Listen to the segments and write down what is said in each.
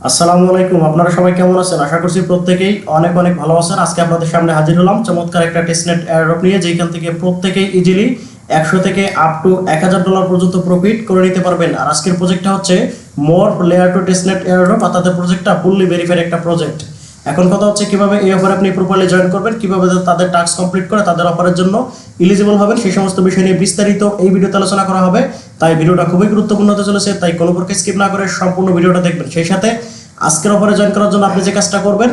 আসসালামু আলাইকুম, আপনারা সবাই কেমন আছেন? আশা করছি প্রত্যেকেই অনেক অনেক ভালো আছেন। আজকে আপনাদের সামনে হাজির হলাম চমৎকার একটা টেস্টনেট এয়ারড্রপ নিয়ে, যেখান থেকে প্রত্যেকেই ইজিলি 100 থেকে আপ টু $1000 পর্যন্ত প্রফিট করে নিতে পারবেন। আর আজকের প্রজেক্টটা হচ্ছে মোর লেয়ার টু টেস্টনেট এয়ারড্রপ, আর তাদের প্রজেক্টটা ফুললি ভেরিফাইড একটা প্রজেক্ট। এখন কথা হচ্ছে কিভাবে এই অফারে আপনি প্রপারলি জয়েন করবেন, কিভাবে তাদের টাস্ক কমপ্লিট করে তাদের অফারের জন্য এলিজিবল হবেন, সেই সমস্ত বিষয় নিয়ে বিস্তারিত এই ভিডিওতে আলোচনা করা হবে। তাই ভিডিওটা খুবই গুরুত্বপূর্ণ হতে চলেছে, তাই কোনো প্রকার স্কিপ না করে সম্পূর্ণ ভিডিওটা দেখবেন। সেই সাথে আজকের অফারে জয়েন করার জন্য আপনি যে কাজটা করবেন,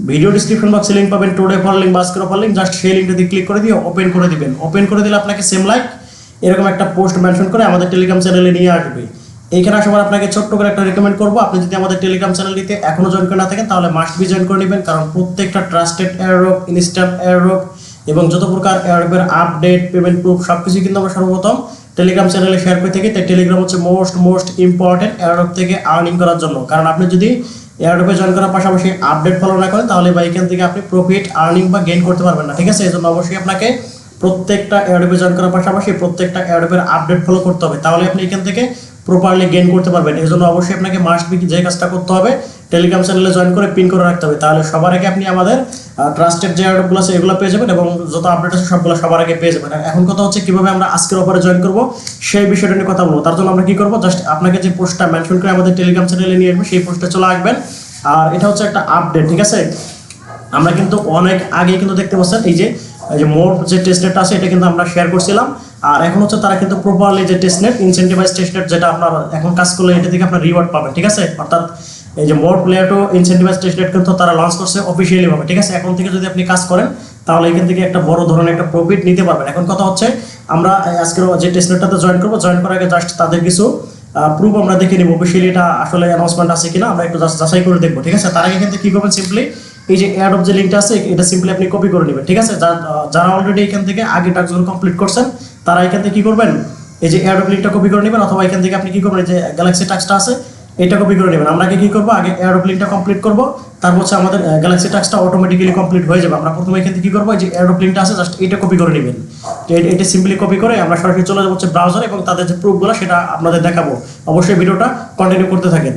ভিডিও ডিসক্রিপশন বক্সে লিংক পাবেন, টুডে ফর লিংক বা আজকের অফার লিংক, জাস্ট সেই লিংকটা দিয়ে ক্লিক করে দিয়ে ওপেন করে দিবেন। ওপেন করে দিলে আপনাকে সেম লাইক এরকম একটা পোস্ট মেনশন করে আমাদের টেলিগ্রাম চ্যানেলে নিয়ে আসবে। এইখানে আসার আপনাকে ছোট্ট করে একটা রেকমেন্ড করবো, আপনি যদি আমাদের টেলিগ্রাম চ্যানেলটিতে এখনো জয়েন করে না থাকেন তাহলে মাস্ট বি জয়েন করে নেবেন, কারণ প্রত্যেকটা ট্রাস্টেড এয়ারড্রপ, ইনস্ট্যান্ট এয়ারড্রপ এবং যত প্রকার এয়ারড্রপের আপডেট, পেমেন্ট প্রুফ সবকিছু কিন্তু আমরা সর্বপ্রথম টেলিগ্রাম চ্যানেলে শেয়ার করে থাকি। তাই টেলিগ্রাম হচ্ছে মোস্ট ইম্পর্টেন্ট এয়ারড্রপ থেকে আর্নিং করার জন্য। কারণ আপনি যদি এয়ারড্রপে জয়েন করার পাশাপাশি আপডেট ফলো না করেন তাহলে বা এখান থেকে আপনি প্রফিট আর্নিং বা গেইন করতে পারবেন না, ঠিক আছে? এই জন্য অবশ্যই আপনাকে প্রত্যেকটা এয়ারড্রপে জয়েন করার পাশাপাশি প্রত্যেকটা এয়ারড্রপের আপডেট ফলো করতে হবে, তাহলে আপনি এখান থেকে প্রপারলি গেইন করতে পারবেন। এই জন্য অবশ্যই আপনাকে মাস্ট বি যে কাজটা করতে হবে, টেলিগ্রাম চ্যানেলে জয়েন করে পিন করে রাখতে হবে, তাহলে সবার আগে আপনি আমাদের ট্রাস্টেড যে এয়ারড্রপগুলো আছে এগুলো পেয়ে যাবেন এবং যত আপডেট আছে সবগুলো সবার আগে পেয়ে যাবেন। এখন কথা হচ্ছে কিভাবে আমরা আজকের অফারে জয়েন করব সেই বিষয়টা নিয়ে কথা বলবো। তার জন্য আমরা কি করবো, জাস্ট আপনাকে যে পোস্টটা মেনশন করে আমাদের টেলিগ্রাম চ্যানেলে নিয়ে আসবো সেই পোস্টে চলে আসবেন। আর এটা হচ্ছে একটা আপডেট, ঠিক আছে? আমরা কিন্তু অনেক আগে কিন্তু দেখতে পাচ্ছেন এই যে মোর যে টেস্টনেটটা আছে এটা কিন্তু আমরা শেয়ার করছিলাম। আর এখন হচ্ছে তারা কিন্তু প্রপারলি যে টেস্টনেট, ইনসেন্টিভাইজ টেস্টনেট, যেটা আপনার এখন কাজ করলে এটা থেকে আপনার রিওয়ার্ড পাবেন, ঠিক আছে? অর্থাৎ এই যে মোর প্লেয়ার টু ইনসেন্টিভাইজ টেস্টনেট কিন্তু তারা লঞ্চ করছে অফিসিয়ালি ভাবে, ঠিক আছে? এখন থেকে যদি আপনি কাজ করেন তাহলে এখান থেকে একটা বড় ধরনের একটা প্রফিট নিতে পারবেন। এখন কথা হচ্ছে আমরা আজকের যে টেস্টনেটটাতে জয়েন করবো, জয়েন করার আগে জাস্ট তাদের কিছু প্রুফ আমরা দেখে নিব, অফিসিয়ালি এটা আসলে অ্যানাউন্সমেন্ট আছে কিনা আমরা একটু যাচাই করে দেখবো, ঠিক আছে? তার আগে কিন্তু কি করবেন, সিম্পলি এই যে এয়ারড্রপ যে লিঙ্কটা আছে এটা সিম্পলি আপনি কপি করে নেবেন, ঠিক আছে? যারা অলরেডি এখান থেকে আগে টাস্কগুলো কমপ্লিট করছেন তারা এখান থেকে কি করবেন, এই যে এয়ারড্রপ লিঙ্কটা কপি করে নেবেন, অথবা এখান থেকে আপনি কি করবেন, যে গ্যালাক্সি টাস্কটা আছে এটা কপি করে নেবেন। আমরা কি করবো, আগে এয়ারড্রপ লিঙ্কটা কমপ্লিট করবো, তারপর হচ্ছে আমাদের গ্যালাক্সি টাস্কটা অটোমেটিক্যালি কমপ্লিট হয়ে যাবে। আমরা প্রথমে এখান থেকে কি করবো, এই যে এয়ারড্রপ লিঙ্কটা আছে জাস্ট এটা কপি করে নেবেন। এটা সিম্পলি কপি করে আমরা সরাসরি চলে যাবো হচ্ছে ব্রাউজার, এবং তাদের যে প্রুফগুলো সেটা আপনাদের দেখাবো। অবশ্যই ভিডিওটা কন্টিনিউ করতে থাকেন।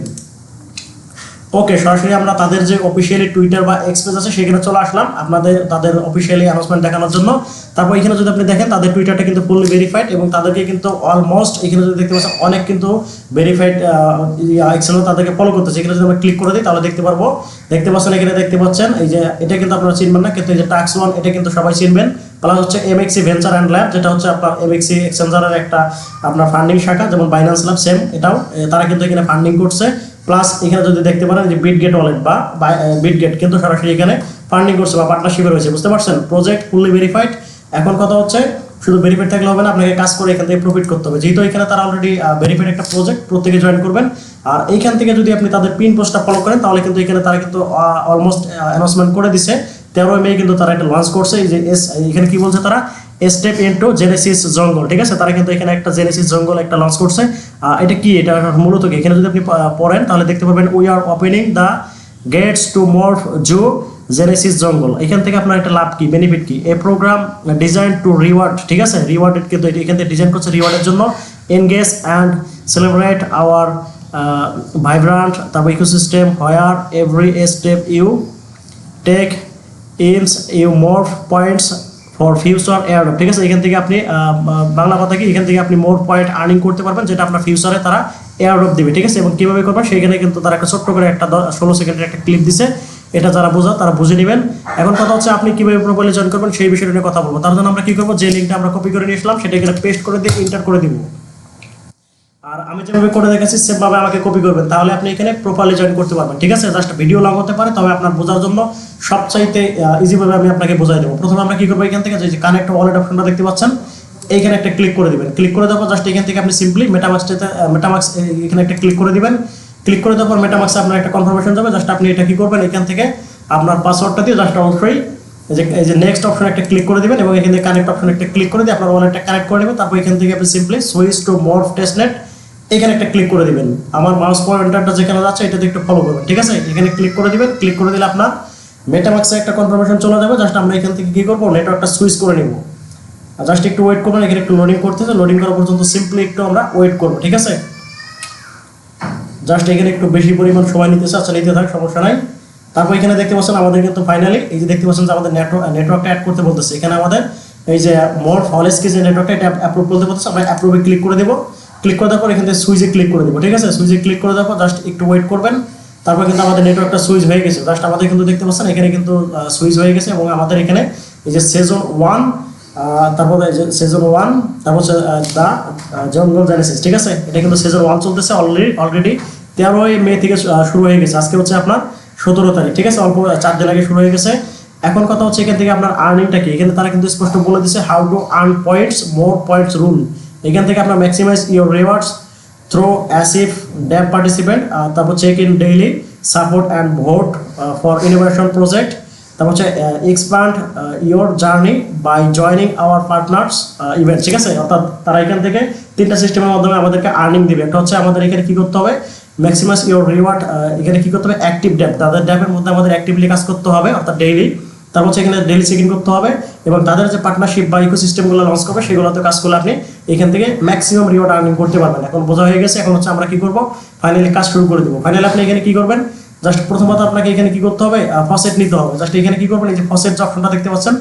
ওকে, সরাসরি আমরা তাদের যে অফিসিয়ালি টুইটার বা এক্স পেজ আছে সেখানে চলে আসলাম তাদের অফিসিয়ালি অ্যানাউন্সমেন্ট দেখানোর জন্য। তারপর এখানে যদি আপনি দেখেন তাদের টুইটারটা কিন্তু ফুললি ভেরিফাইড, এবং তাদেরকে কিন্তু অলমোস্ট এখানে যদি দেখতে পাচ্ছেন অনেক কিন্তু ভেরিফাইড এক্সেলও তাদেরকে ফলো করতেছে। এখানে যদি আমরা ক্লিক করে দিই তাহলে দেখতে পাচ্ছেন এখানে দেখতে পাচ্ছেন এই যে এটা কিন্তু আপনারা চিনবেন না, কিন্তু এই যে টাস্ক ওয়ান এটা কিন্তু সবাই চিনবেন। প্লাস হচ্ছে এমএক্সি ভেঞ্চার অ্যান্ড ল্যাব, যেটা হচ্ছে আপনার এমএক্সি এক্সচেঞ্জারের একটা আপনার ফান্ডিং শাখা, যেমন বাইন্যান্স ল্যাব সেম এটাও, তারা কিন্তু এখানে ফান্ডিং করছে। প্লাস এখানে যদি দেখতে পারেন যে বিটগেট ওয়ালেট বা বিটগেট কিন্তু সরাসরি এখানে ফান্ডিং করছে বা পার্টনারশিপে রয়েছে, বুঝতে পারছেন? Project fully verified. এখন কথা হচ্ছে শুধু ভেরিফাইড থাকলে হবে না, আপনাকে কাজ করে এখান থেকে প্রফিট করতে হবে। যেহেতু এখানে তারা অলরেডি ভেরিফাইড একটা প্রজেক্ট, প্রত্যেকে জয়েন করবেন। আর এইখান থেকে যদি আপনি তাদের পিন পোস্টটা ফলো করেন তাহলে কিন্তু এখানে তারা কিন্তু অলমোস্ট অ্যানাউন্সমেন্ট করে দিছে 13 মে কিন্তু তারা এটা লঞ্চ করছে। এই যে এখানে কি বলছে তারা, স্টেপ ইনটু জেনেসিস জঙ্গল, ঠিক আছে? তারা কিন্তু এখানে একটা জেনেসিস জঙ্গল একটা লঞ্চ করছে। এটা কি, এটা মূলত কি, এখানে যদি আপনি পড়েন তাহলে দেখতে পাবেন we are opening the gates to morph zoo genesis jungle. এখান থেকে আপনার একটা লাভ কি, বেনিফিট কি, a program design to reward, ঠিক আছে? রিওয়ার্ডেড কিন্তু এখান থেকে ডিজাইন করছে রিওয়ার্ডের জন্য, engage and celebrate our vibrant তারপর ecosystem where every step you take earns you morph points for future airdrop, ঠিক আছে? এখান থেকে আপনি বাংলা কথা কি, এখান থেকে আপনি মোর পয়েন্ট আর্নিং করতে পারবেন, যেটা আপনার ফিউচারে তারা এয়ারড্রপ দিবে, ঠিক আছে? এবং কীভাবে করবেন সেখানে কিন্তু তারা একটা ছোট্ট করে একটা 16 সেকেন্ডের একটা ক্লিপ দিছে, এটা যারা বোঝা তারা বুঝে নেবেন। এখন কথা হচ্ছে আপনি কীভাবে প্রোফাইলে জয়েন করবেন সেই বিষয়টা নিয়ে কথা বলবো। তার জন্য আমরা কী করবো, যে লিঙ্কটা আমরা কপি করে নিয়ে আসলাম সেটা এখানে পেস্ট করে দিয়ে ইন্টার করে দিব। আর আমি যেভাবে করে দেখাচ্ছি সেভাবে আমাকে কপি করবেন, তাহলে আপনি এখানে প্রপারলি জয়েন করতে পারবেন, ঠিক আছে? জাস্ট ভিডিও লং হতে পারে, তবে আপনার বোঝার জন্য সবচাইতে ইজিভাবে আমি আপনাকে বোঝাই দেবো। প্রথমে আমরা কি করবো, এখান থেকে যে কানেক্ট ওয়ালেট অপশনটা দেখতে পাচ্ছেন এইখানে একটা ক্লিক করে দিবেন। ক্লিক করে দেওয়ার জাস্ট এখান থেকে আপনি সিম্পলি মেটামাক্স এখানে একটা ক্লিক করে দিবেন। ক্লিক করে দেওয়ার পর মেটামাক্সে আপনার একটা কনফার্মেশন যাবে, জাস্ট আপনি এটা কি করবেন, এখান থেকে আপনার পাসওয়ার্ডটা দিয়ে জাস্ট অবশ্যই এই যে নেক্সট অপশন একটা ক্লিক করে দিবেন, এবং এখান থেকে কানেক্ট অপশন একটা ক্লিক করে দিয়ে আপনার ওয়ালেটটা কানেক্ট করে নেবেন। তারপর এখান থেকে আপনি simply switch to morph testnet এখানে একটা ক্লিক করে দিবেন। আমার মাউস পয়েন্টারটা যেখানে যাচ্ছে এটাতে একটু ফলো করবেন, ঠিক আছে? এখানে ক্লিক করে দিবেন। ক্লিক করে দিলে আপনার মেটামাক্সে একটা কনফার্মেশন চলে যাবে। জাস্ট আমরা এখান থেকে কি করবো, নেটওয়ার্কটা সুইচ করে নিব। জাস্ট একটু ওয়েট করবেন, এখানে একটু লোডিং করতেছে, লোডিং করা পর্যন্ত সিম্পলি একটু আমরা ওয়েট করবো, ঠিক আছে? জাস্ট এখানে একটু বেশি পরিমাণ সময় নিতেছে, আচ্ছা নিতে থাক, সমস্যা নাই। তারপর এখানে দেখতে পাচ্ছেন আমাদের কিন্তু ফাইনালি এই যে দেখতে পাচ্ছেন যে আমাদের নেটওয়ার্কটা অ্যাড করতে বলতেছে। এখানে আমাদের এই যে মোর হলেস্কি যে নেটওয়ার্কটা এটা অ্যাপ্রুভ করতে বলতেছে, আমরা অ্যাপ্রুভে ক্লিক করে দেবো। ক্লিক করে দেওয়ার পর এখান থেকে সুইচে ক্লিক করে দেবো, ঠিক আছে। সুইচে ক্লিক করে দেওয়ার পর জাস্ট একটু ওয়েট করবেন। তারপর কিন্তু আমাদের নেটওয়ার্কটা সুইচ হয়ে গেছে। জাস্ট আমাদের কিন্তু দেখতে পাচ্ছেন এখানে কিন্তু সুইচ হয়ে গেছে এবং আমাদের এখানে এই যে সেজন 1, তারপর সেজন 1, তারপর দা জঙ্গল জেনেসিস, ঠিক আছে। এটা কিন্তু সেজন 1 চলতেছে অলরেডি 13 মে থেকে শুরু হয়ে গেছে। আজকে হচ্ছে আপনার 17 তারিখ, ঠিক আছে। অল্প 4 দিন আগে শুরু হয়ে গেছে। এখন কথা হচ্ছে এখান থেকে আপনার আর্নিংটা কি, এখানে তারা কিন্তু স্পষ্ট বলে দিচ্ছে how to earn points, more points rule. এখান থেকে আপনার ম্যাক্সিমাইজ ইউর রিওয়ার্ডস থ্রো অ্যাসিভ ড্যাপ পার্টিসিপেন্ট, তারপর check in daily support and vote for innovation project, তারপর হচ্ছে expand your journey by joining our partners event, ঠিক আছে। অর্থাৎ তারা এখান থেকে 3টা সিস্টেমের মাধ্যমে আমাদেরকে আর্নিং দিবে। একটা হচ্ছে আমাদের এখানে কি করতে হবে, ম্যাক্সিমাইজ ইউর রিওয়ার্ড, এখানে কি করতে হবে অ্যাক্টিভ ড্যাপ, তাদের ড্যাপের মধ্যে আমাদের অ্যাক্টিভলি কাজ করতে হবে অর্থাৎ ডেইলি। তারপর হচ্ছে এখানে ডেইলি চেক ইন করতে হবে এবং তাদের যে পার্টনারশিপ বা ইকোসিস্টেমগুলো লঞ্চ করবে সেগুলোতে কাজ করলে আপনি এখান থেকে ম্যাক্সিমাম রিওয়ার্ড আর্নিং করতে পারবেন। এখন বোঝা হয়ে গেছে। এখন হচ্ছে আমরা কি করব, ফাইনালি কাজ শুরু করে দেবো। ফাইনালি আপনি এখানে কি করবেন, জাস্ট প্রথমত আপনাকে এখানে কি করতে হবে, ফসেট নিতে হবে। জাস্ট এখানে কি করবেন, এই যে ফসেট যে অপশনটা দেখতে পাচ্ছেন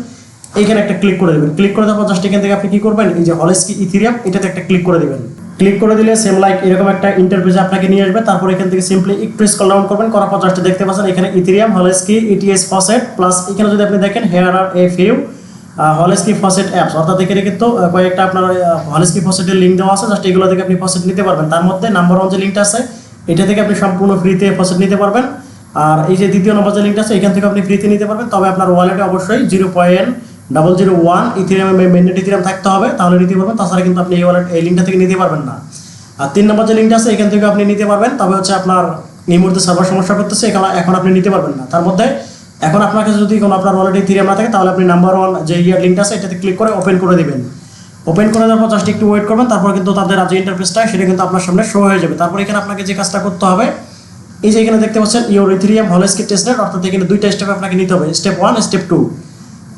এইখানে একটা ক্লিক করে দেবেন। ক্লিক করে দেওয়ার পর জাস্ট এখান থেকে আপনি কি করবেন, এই যে হলেস্কি ইথেরিয়াম এটাতে একটা ক্লিক করে দেবেন। ক্লিক করে দিলে সেম লাইক এরকম একটা ইন্টারফেসে আপনাকে নিয়ে আসবে। তারপর এখান থেকে সিম্পলি একটু স্ক্রল ডাউন করবেন, করার পর জাস্ট দেখতে পাচ্ছেন এখানে Ethereum Holesky its faucet plus এখানে যদি আপনি দেখেন here are a few Holesky faucet apps, অর্থাৎ এখানে কিন্তু কয়েকটা আপনার হলেস্কি ফসেটের লিঙ্ক দেওয়া আছে। জাস্ট এগুলো থেকে আপনি ফসেট নিতে পারবেন। তার মধ্যে নাম্বার 1 যে লিঙ্কটা আছে এটা থেকে আপনি সম্পূর্ণ ফ্রিতে ফসেট নিতে পারবেন। আর এই যে দ্বিতীয় নম্বর যে লিঙ্কটা আছে এখান থেকে আপনি ফ্রিতে নিতে পারবেন, তবে আপনার ওয়ালেটে অবশ্যই 0.001 ইথেরিয়াম মেইননেট ইথেরিয়াম থাকতে হবে, তাহলে নিতে পারবেন। তাছাড়া কিন্তু আপনি এই লিঙ্কটা থেকে নিতে পারবেন না। আর 3 নম্বর যে লিঙ্কটা আছে এখান থেকে আপনি নিতে পারবেন, তবে হচ্ছে আপনার এই মুহূর্তে সার্ভার সমস্যা করতেছে, এখন আপনি নিতে পারবেন না। তার মধ্যে এখন আপনার কাছে যদি কোনো আপনার ওয়ালেটে ইথেরিয়াম না থাকে তাহলে আপনি নাম্বার 1 যে লিঙ্কটা আছে এটাতে ক্লিক করে ওপেন করে দিবেন। ওপেন করে দেওয়ার পর জাস্ট একটু ওয়েট করবেন। তারপর কিন্তু তাদের যে ইন্টারফেসটা সেটা কিন্তু আপনার সামনে শো হয়ে যাবে। তারপর এখানে আপনাকে যে কাজটা করতে হবে, এই যে এখানে দেখতে পাচ্ছেন ইউর ইথেরিয়াম হলেস্কি টেস্টনেট, অর্থাৎ এখানে 2টা স্টেপ আপনাকে নিতে হবে, স্টেপ 1 স্টেপ 2।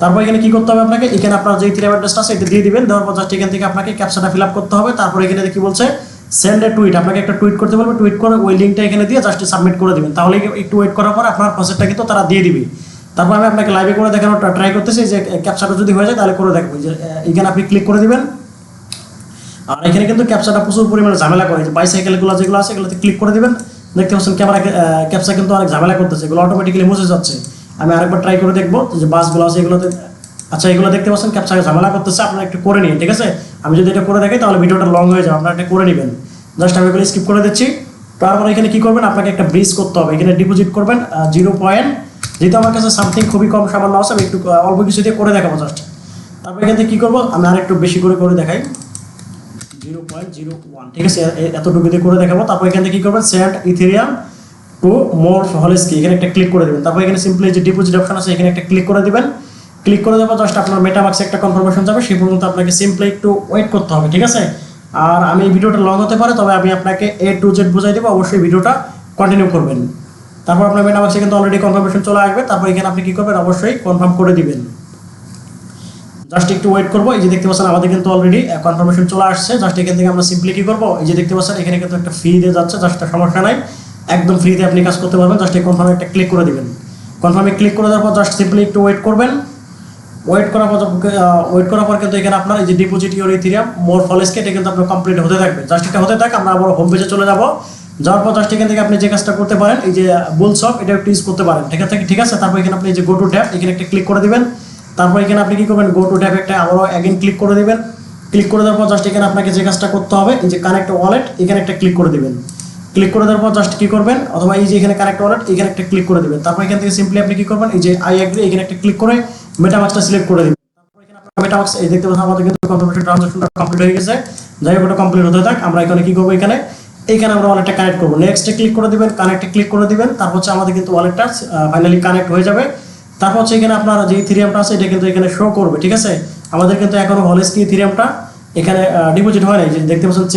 তারপর এখানে কি করতে হবে আপনাকে, এখানে আপনার যে ইথেরিয়াম অ্যাড্রেসটা আছে এটা দিয়ে দিবেন। দেওয়ার পর জাস্ট এখান থেকে আপনাকে ক্যাপচাটা ফিল আপ করতে হবে। তারপর এখানে কি বলছে সেন্ড এ টুইট, আপনাকে একটা টুইট করতে বলবে। টুইট করে ওই লিঙ্কটা এখানে দিয়ে জাস্ট সাবমিট করে দিবেন। তাহলে একটু ওয়েট করার পর আপনার প্রসেসটা কিন্তু তারা দিয়ে দিবে। তারপর আমি আপনাকে লাইভে করে দেখানোর ট্রাই করতেছি যে ক্যাপচাটা যদি হয়ে যায় তাহলে করে দেখবো। যে এখানে আপনি ক্লিক করে দিবেন। আর এখানে কিন্তু ক্যাপচাটা প্রচুর পরিমাণে ঝামেলা করে, যে বাইসাইকেলগুলো যেগুলো আছে এগুলোতে ক্লিক করে দিবেন। দেখতে পাচ্ছেন ক্যামেরা ক্যাপচা কিন্তু অনেক ঝামেলা করতেছে, এগুলো অটোমেটিক্যালি মুছে যাচ্ছে। আমি আরেকবার ট্রাই করে দেখবো যে বাসগুলো আছে এগুলোতে, আচ্ছা এগুলো দেখতে পাচ্ছেন ক্যাপচা ঝামেলা করতেছে, আপনারা একটু করে নিন, ঠিক আছে। আমি যদি এটা করে দেখি তাহলে ভিডিওটা লং হয়ে যাবে, আপনারা এটা করে নেবেন। জাস্ট আমি এগুলো স্কিপ করে দিচ্ছি। তারপর এখানে কি করবেন, আপনাকে একটা ব্রিজ করতে হবে। এখানে ডিপোজিট করবেন 0 পয়েন্ট, যেহেতু আমার কাছে সামথিং খুবই কম সামান্য আছে, আমি একটু অল্প কিছু দিয়ে করে দেখাবো জাস্ট। তারপর এখান থেকে কি করবো, আমি আরেকটু বেশি করে দেখাই 0.01, ঠিক আছে, এতটুকু দিয়ে করে দেখাবো। তারপর এখান থেকে কি করবেন, সেন্ড ইথেরিয়াম টু মোর হলেস্কি, এখানে একটা ক্লিক করে দেবেন। তারপর এখানে সিম্পলি যে ডিপোজিট অপশন আছে এখানে একটা ক্লিক করে দিবেন। ক্লিক করে দেওয়ার জাস্ট আপনার মেটামাক্সে একটা কনফার্মেশন যাবে, সেই পর্যন্ত আপনাকে সিম্পলি একটু ওয়েট করতে হবে, ঠিক আছে। আর আমি এই ভিডিওটা লং হতে পারে, তবে আমি আপনাকে A to Z বুঝাই দেবো, অবশ্যই ভিডিওটা কন্টিনিউ করবেন। তারপর আপনার মেটামাক্সে কিন্তু অলরেডি কনফার্মেশন চলে আসবে। তারপর এখানে আপনি কি করবেন, অবশ্যই কনফার্ম করে দিবেন। জাস্ট একটু ওয়েট করবো। এই যে দেখতে পাচ্ছেন আমাদের কিন্তু অলরেডি কনফার্মেশন চলে আসছে। জাস্ট এখান থেকে আমরা সিম্পলি কি করবো, এই যে দেখতে পাচ্ছেন এখানে কিন্তু একটা ফি দিয়ে যাচ্ছে, জাস্ট সমস্যা নাই, একদম ফ্রিতে আপনি কাজ করতে পারবেন। জাস্ট এই কনফার্মে একটা ক্লিক করে দিবেন। কনফার্মে ক্লিক করে দেওয়ার পর জাস্ট সিম্পলি একটু ওয়েট করবেন। ওয়েট করার পর কিন্তু এখানে আপনার এই যে ডিপোজিট ইউর ইথেরিয়াম মোর হলেস্কি এটা কিন্তু আপনার কমপ্লিট হতে থাকবে। জাস্ট এটা হতে থাক, আমরা আবার হোম পেজে চলে যাবো। যাওয়ার পর জাস্ট এখান থেকে আপনি যে কাজটা করতে পারেন, এই যে বুলশপ এটা একটু ইউজ করতে পারেন, ঠিক আছে। তারপর এখানে আপনি এই যে গো টু ট্যাব এখানে একটা ক্লিক করে দিবেন। তারপর এখানে আপনি কি করবেন, গো টু ট্যাব একটা আবারও অ্যাগেন ক্লিক করে দিবেন। ক্লিক করে দেওয়ার পর জাস্ট এখানে আপনাকে যে কাজটা করতে হবে, এই যে কানেক্ট ওয়ালেট এখানে একটা ক্লিক করে দিবেন। ক্লিক করে দেওয়ার পর জাস্ট কি করবেন, অথবা এই যে এখানে কানেক্ট ওয়ালেট এখানে একটা ক্লিক করে দিবেন। তারপর এখান থেকে সিম্পলি আপনি কি করবেন, এই যে আই এগ্রি এখানে একটা ক্লিক করে মেটামাক্সটা সিলেক্ট করে দিবেন। তারপর এখানে আপনার মেটামাক্স এই দেখতে পাচ্ছেন আমাদের কিন্তু কনফার্মেশন ট্রানজাকশনটা কমপ্লিট হয়ে গেছে। যাই হোক ওটা কমপ্লিট হতে থাক, আমরা এখানে কি করবো, এখানে আমরা ওয়ালেটটা কানেক্ট করবো। নেক্সটে ক্লিক করে দিবেন, কানেক্টে ক্লিক করে দিবেন। তারপর হচ্ছে আমাদের কিন্তু ওয়ালেটটা ফাইনালি কানেক্ট হয়ে যাবে। তারপর হচ্ছে এখানে আপনার যে ইথেরিয়ামটা আছে এটা কিন্তু এখানে শো করবে, ঠিক আছে। আমাদের কিন্তু এখনো হলেস্কি ইথেরিয়ামটা এখানে ডিপোজিট হয় নাই, যে দেখতে পাচ্ছেন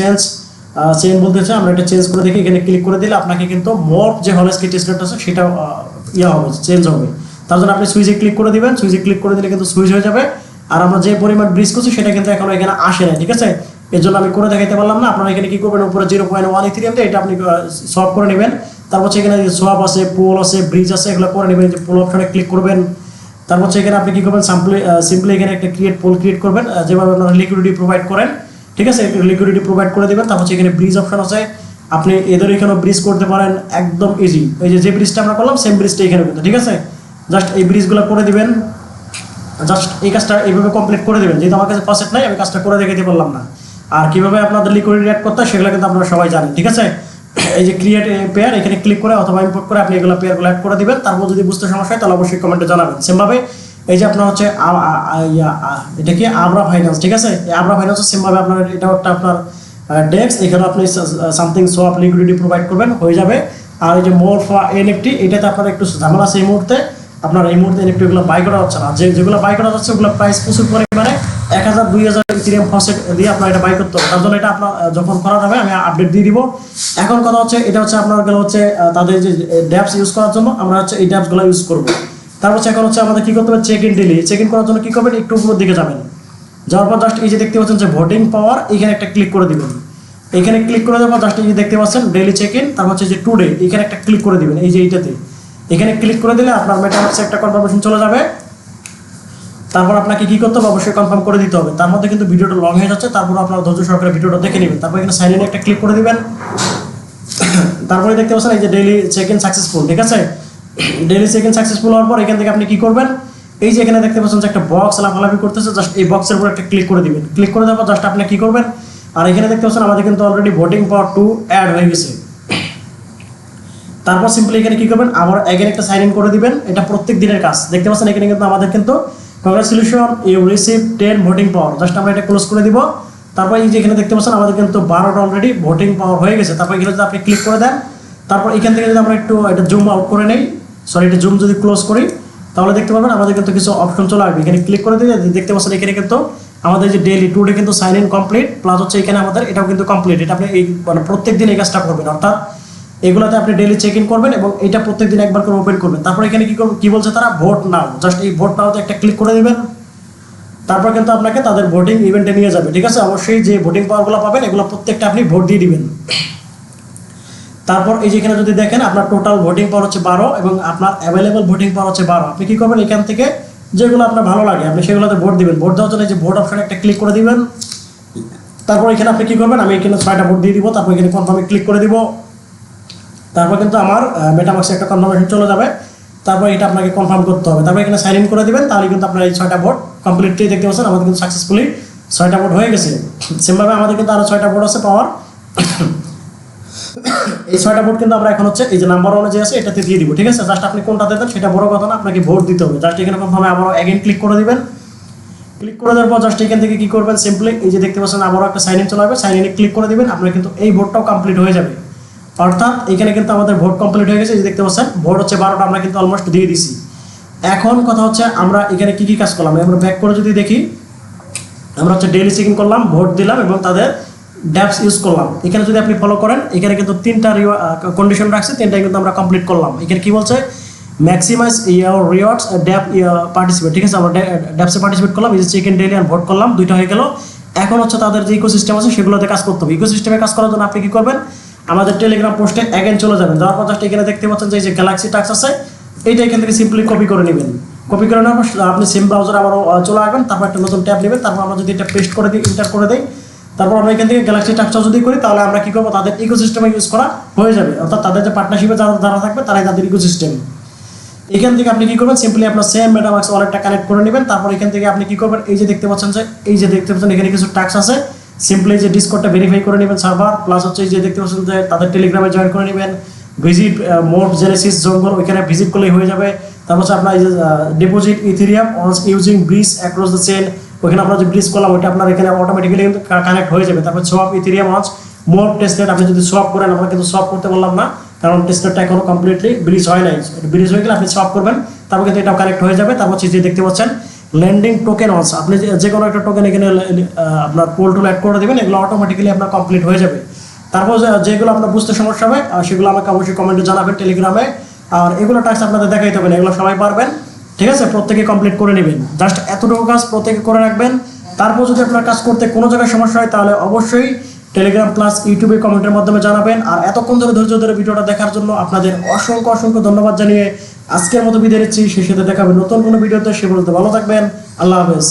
চেঞ্জ বলতেছে, আমরা এটা চেঞ্জ করে দেখি। এখানে ক্লিক করে দিলে আপনাকে কিন্তু মোর যে হলেস্কি টেস্টনেট আছে সেটা হবে, চেঞ্জ হবে। তার জন্য আপনি সুইচে ক্লিক করে দিবেন। সুইচে ক্লিক করে দিলে কিন্তু সুইচ হয়ে যাবে। আর আমরা যে পরিমাণ ব্রিজ করছি সেটা কিন্তু এখনো এখানে আসে নাই, ঠিক আছে। এর জন্য আমি করে দেখাইতে পারলাম না। আপনারা এখানে কি করবেন, উপরে 0.1 ইথেরিয়াম দিয়ে এটা আপনি সোয়াপ করে নেবেন। তারপর হচ্ছে এখানে সোয়াপ আছে, পোল আছে, ব্রিজ আছে, এগুলো করে নেবেন। যে পোল অপশনে ক্লিক করবেন, তারপর হচ্ছে এখানে আপনি কি করবেন, সিম্পলি এখানে একটা পোল ক্রিয়েট করবেন, যেভাবে আপনারা লিকুইডিটি প্রোভাইড করেন, ঠিক আছে, লিকুইডিটি প্রোভাইড করে দেবেন। তারপর হচ্ছে এখানে ব্রিজ অপশন আছে, আপনি এদের এখানেও ব্রিজ করতে পারেন, একদম ইজি। এই যে ব্রিজটা আমরা করলাম সেম ব্রিজটা এখানে করতে, ঠিক আছে। জাস্ট এই ব্রিজগুলো করে দিবেন, জাস্ট এই কাজটা এইভাবে কমপ্লিট করে দেবেন। যেহেতু আমার কাছে ফার্স্ট নাই, আমি কাজটা করে দেখাতে পারলাম না। আর কিভাবে আপনাদের লিকুইডিটি অ্যাড করতে হয় সেগুলো কিন্তু আপনারা সবাই জানেন, ঠিক আছে। এই যে ক্রিয়েট পেয়ার, এখানে ক্লিক করে অথবা ইম্পোর্ট করে আপনি এগুলো পেয়ারগুলো অ্যাড করে দিবেন। তারপর যদি বুঝতে সমস্যা হয় তাহলে অবশ্যই কমেন্টে জানাবেন। সেমভাবে এই যে আপনার হচ্ছে এটা কি আবরা ফাইন্যান্স, ঠিক আছে। এই আবরা ফাইন্যান্সও সেমভাবে আপনার এটাও একটা আপনার ডেস্ক, এখানে আপনি সামথিং সোয়াপ লিকুইডিটি প্রোভাইড করবেন, হয়ে যাবে। আর এই যে মোর ফর এনএফটি, এটাতে আপনার একটু ঝামেলা আছে এই মুহূর্তে। আপনার এই মুহূর্তে এনএফটিগুলো বাই করা হচ্ছে না। যেগুলো বাই করা যাচ্ছে ওগুলো প্রাইস প্রচুর পরিমাণে 1000 2000 ইথেরিয়াম ফসেট দিয়ে আপনার এটা বাই করতে হবে। তার জন্য এটা আপনার যখন করা যাবে আমি আপডেট দিয়ে দিব। এখন কথা হচ্ছে এটা হচ্ছে আপনার গেলে হচ্ছে তাদের যে ড্যাপস ইউজ করার জন্য আমরা হচ্ছে এই ড্যাপসগুলো ইউজ করবো। তারপর হচ্ছে এখন হচ্ছে আমাদের কি করতে হবে, check in daily. Check in করার জন্য কি করবেন, একটু উপরের দিকে যাবেন, যাওয়ার পর জাস্ট এই যে দেখতে পাচ্ছেন যে ভোটিং পাওয়ার, এখানে একটা ক্লিক করে দিবেন। এখানে ক্লিক করে দেওয়ার পর জাস্ট এই যে দেখতে পাচ্ছেন ডেইলি চেক ইন, তারপর হচ্ছে যে টুডে, এখানে একটা ক্লিক করে দিবেন। এই যে এইটাতে এখানে ক্লিক করে দিলে আপনার মেটামাক্সে একটা কনফার্মেশন চলে যাবে। তারপর আপনাকে কি করতে হবে, অবশ্যই কনফার্ম করে দিতে হবে। তার মধ্যে কিন্তু ভিডিওটা লং হয়ে যাচ্ছে, তারপর আপনার ধৈর্য সহকারে ভিডিওটা দেখে নেবেন। তারপর এখানে সাইন ইন একটা ক্লিক করে দিবেন। তারপরে দেখতে পাচ্ছেন এই যে ডেইলি চেক ইন সাকসেসফুল, ঠিক আছে। ডেইলি চেক ইন সাকসেসফুল হওয়ার পর এখান থেকে আপনি কি করবেন, এই যে এখানে দেখতে পাচ্ছেন যে একটা বক্স লাফালাফি করতেছে, জাস্ট এই বক্সের উপর একটা ক্লিক করে দিবেন। ক্লিক করে দেওয়ার পর জাস্ট আপনি কি করবেন, আর এখানে দেখতে পাচ্ছেন আমাদের কিন্তু অলরেডি ভোটিং পাওয়ার 2 অ্যাড হয়ে গেছে। তারপর সিম্পলি এখানে কি করবেন, আবার এগেন একটা সাইন ইন করে দিবেন। এটা প্রত্যেক দিনের কাজ। দেখতে পাচ্ছেন এখানে কিন্তু আমাদের কিন্তু congratulation you receive 10 voting power, just আমরা এটা ক্লোজ করে দিব। তারপর এই যে এখানে দেখতে পাচ্ছেন আমাদের কিন্তু 12টা অলরেডি ভোটিং পাওয়ার হয়ে গেছে। তারপর এখানে যদি আপনি ক্লিক করে দেন, তারপর এখান থেকে যদি আমরা একটু এটা জুম আউট করে নেই, সরি এটা জুম যদি ক্লোজ করি, তাহলে দেখতে পাবেন আমাদের কিন্তু কিছু অপশন চলে আসবে। এখানে ক্লিক করে দিলে দেখতে পাচ্ছেন এখানে কিন্তু আমাদের যে ডেইলি টুডে কিন্তু সাইন ইন কমপ্লিট, প্লাস হচ্ছে এখানে আমাদের এটাও কিন্তু কমপ্লিট। এটা আপনি এই মানে প্রত্যেক দিন এই কাজটা করবেন, অর্থাৎ এগুলোতে আপনি ডেইলি চেক ইন করবেন এবং এটা প্রত্যেকদিন একবার করে ওপেন করবেন। তারপর এখানে কি করবেন, কি বলছে তারা, ভোট নাও, জাস্ট এই ভোট নাওতে একটা ক্লিক করে দিবেন। তারপর কিন্তু আপনাকে তাদের ভোটিং ইভেন্টে নিয়ে যাবে, ঠিক আছে। অবশ্যই যে ভোটিং পাওয়ারগুলো পাবেন এগুলো প্রত্যেকটা আপনি ভোট দিয়ে দিবেন। তারপর এই যে এখানে যদি দেখেন আপনার টোটাল ভোটিং পাওয়ার হচ্ছে 12 এবং আপনার অ্যাভেলেবল ভোটিং পাওয়ার হচ্ছে 12। আপনি কি করবেন, এখান থেকে যেগুলো আপনার ভালো লাগে আপনি সেগুলোতে ভোট দিবেন। ভোট দেওয়ার জন্য এই যে ভোট অপশনে একটা ক্লিক করে দিবেন। তারপর এখানে আপনি কি করবেন, আমি এখানে 6টা ভোট দিয়ে দিব। তারপর এখানে কনফার্মে ক্লিক করে দিব। তারপর কিন্তু আমার মেটামাক্সে একটা কনফার্মেশন চলে যাবে। তারপর এটা আপনাকে কনফার্ম করতে হবে। তারপর এখানে সাইন ইন করে দিবেন, তাহলে কিন্তু আপনার এই 6টা ভোট কমপ্লিটলি দেখতে পাচ্ছেন আমাদের কিন্তু সাকসেসফুলি 6টা ভোট হয়ে গেছে। সেমভাবে আমাদের কিন্তু আরও 6টা ভোট আছে পাওয়ার। এই 6টা ভোট কিন্তু আমরা এখন হচ্ছে এই যে নাম্বার ওয়ানে যে আছে এটাতে দিয়ে দিব, ঠিক আছে। জাস্ট আপনি কোনটা দেবেন সেটা বড় কথা না, আপনাকে ভোট দিতে হবে। জাস্ট এখানে কনফার্মে আবারও অ্যাগেন ক্লিক করে দিবেন। ক্লিক করে দেওয়ার পর জাস্ট এখান থেকে কি করবেন, সিম্পলি এই যে দেখতে পাচ্ছেন আবারও একটা সাইন ইন চলে আসবে, সাইন ইনে ক্লিক করে দিবেন। আপনার কিন্তু এই ভোটটাও কমপ্লিট হয়ে যাবে। অর্থাৎ এখানে কিন্তু আমাদের ভোট কমপ্লিট হয়ে গেছে। এই যে দেখতে পাচ্ছেন ভোট হচ্ছে 12টা, আমরা কিন্তু অলমোস্ট দিয়ে দিছি। এখন কথা হচ্ছে আমরা এখানে কি কি কাজ করলাম, আমরা ব্যাক করে যদি দেখি, আমরা হচ্ছে ডেইলি চেকিং করলাম, ভোট দিলাম এবং তাদের ড্যাপস ইউজ করলাম। এখানে যদি আপনি ফলো করেন, এখানে কিন্তু 3টা কন্ডিশন রাখছে, 3টাই কিন্তু আমরা কমপ্লিট করলাম। এখানে কি বলছে, maximize your rewards dapp participate, ঠিক আছে। আমরা ড্যাপসে পার্টিসিপেট করলাম, এই যে চেক ইন ডেইলি আর ভোট করলাম, 2টা হয়ে গেল। এখন হচ্ছে তাদের যে ইকোসিস্টেম আছে সেগুলোতে কাজ করতে হবে। ইকোসিস্টেমে কাজ করার জন্য আপনি কি করবেন, আমাদের টেলিগ্রাম পোস্টে অ্যাগেন চলে যাবেন। যাওয়ার পর জাস্ট এখানে দেখতে পাচ্ছেন যে এই যে গ্যালাক্সি টাস্ক আছে, এইটা এখান থেকে সিম্পলি কপি করে নেবেন। কপি করে নেওয়ার পর আপনি সেম ব্রাউজারে আবারও চলে আসবেন। তারপর একটা নতুন ট্যাব নেবেন। তারপর আমরা যদি এটা পেস্ট করে দিই, ইন্টার করে দিই, তারপর আমরা এখান থেকে গ্যালাক্সি টাস্কটা যদি করি, তাহলে আমরা কি করবো, তাদের ইকোসিস্টেমে ইউজ করা হয়ে যাবে। অর্থাৎ তাদের যে পার্টনারশিপে যারা থাকবে তারাই তাদের ইকোসিস্টেম। এখান থেকে আপনি কি করবেন, সিম্পলি আপনার সেম মেটামাক্স ওয়ালেটটা কানেক্ট করে নেবেন। তারপর এখান থেকে আপনি কি করবেন, এই যে দেখতে পাচ্ছেন যে এই যে দেখতে পাচ্ছেন এখানে কিছু টাস্ক আছে, সিম্পলি যে ডিসকর্ডটা ভেরিফাই করে নেবেন সার্ভার, প্লাস হচ্ছে এই যে দেখতে পাচ্ছেন যে তাদের টেলিগ্রামে জয়েন করে নেবেন। ভিজিট মোড জেনেসিস জঙ্গল, ওইখানে ভিজিট করলেই হয়ে যাবে। তারপর হচ্ছে আপনার এই যে deposit Ethereum using bridge across the chain, ওইখানে আমরা যে ব্রিজ করলাম ওইটা আপনার এখানে অটোমেটিক্যালি কিন্তু কানেক্ট হয়ে যাবে। তারপর swap ethereum once more testnet, আপনি যদি সোয়াপ করেন, আমরা কিন্তু সোয়াপ করতে বললাম না, কারণ টেস্টনেটটা এখনো কমপ্লিটলি ব্রিজ হয় নাই। ব্রিজ হয়ে গেলে আপনি সোয়াপ করবেন, তারপর কিন্তু এটাও কানেক্ট হয়ে যাবে। তারপর হচ্ছে যে দেখতে পাচ্ছেন ল্যান্ডিং টোকেন ওয়ান্স, আপনি যে কোনো একটা টোকেন এখানে আপনার পোল টুল অ্যাড করে দেবেন, এগুলো অটোমেটিক্যালি আপনার কমপ্লিট হয়ে যাবে। তারপর যেগুলো আপনার বুঝতে সমস্যা হবে সেগুলো আমাকে অবশ্যই কমেন্টে জানাবেন টেলিগ্রামে। আর এগুলো টাস্ক আপনাদের দেখাইতে হবে না, এগুলো সবাই পারবেন, ঠিক আছে। প্রত্যেকে কমপ্লিট করে নেবেন। জাস্ট এতটুকু কাজ প্রত্যেকে করে রাখবেন। তারপর যদি আপনার কাজ করতে কোনো জায়গায় সমস্যা হয় তাহলে অবশ্যই টেলিগ্রাম প্লাস ইউটিউবে কমেন্টের মাধ্যমে জানাবেন। আর এতক্ষণ ধরে ধৈর্য ধরে ভিডিওটা দেখার জন্য আপনাদের অসংখ্য অসংখ্য ধন্যবাদ জানিয়ে আজকের মতো বিদায় নিচ্ছি। সেই সাথে দেখাবেন নতুন কোনো ভিডিওতে। সে বলতে ভালো থাকবেন। আল্লাহ হাফেজ।